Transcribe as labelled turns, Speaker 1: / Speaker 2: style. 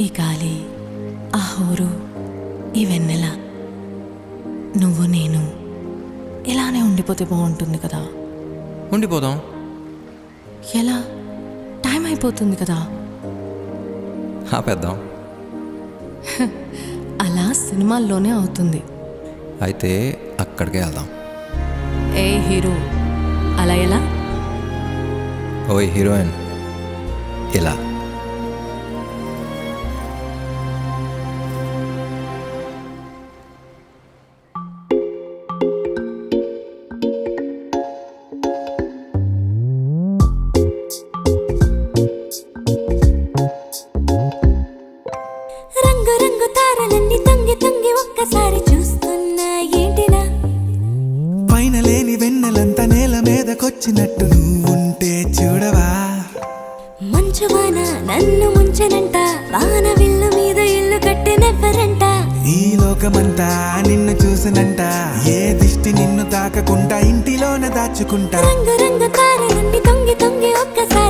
Speaker 1: ఈ గాలి, ఆ హోరు, ఈ వెన్నెల, నువ్వు నేను ఇలానే ఉండిపోతే బాగుంటుంది కదా.
Speaker 2: ఉండిపోదాం.
Speaker 1: ఎలా? టైం అయిపోతుంది కదా.
Speaker 2: ఆపేద్దాం.
Speaker 1: అలా సినిమాల్లోనే అవుతుంది.
Speaker 2: అయితే అక్కడికే వెళ్దాం.
Speaker 1: ఏ హీరో, అలా ఎలా?
Speaker 2: ఓయ్ హీరోయిన్, ఇలా.
Speaker 3: రంగు రంగు తారలన్నీ తొంగి తొంగి ఒక్కసారి చూస్తున్నా ఏంటినా,
Speaker 4: పైన లేని వెన్నెలంతా నేల మీదకొచ్చినట్టు నువ్వుంటే చూడవా.
Speaker 3: మంచు వాన నన్ను ముంచనంట, వాన విల్లు మీద ఇల్లు కట్టెనెవ్వరంట.
Speaker 4: ఈ లోకమంతా నిన్ను చూసినంట, ఏ దిష్టి నిన్ను తాకకుండా ఇంటిలోన దాచుకుంటా.
Speaker 3: రంగు రంగు తారలన్నీ తొంగి తొంగి ఒక్కసారి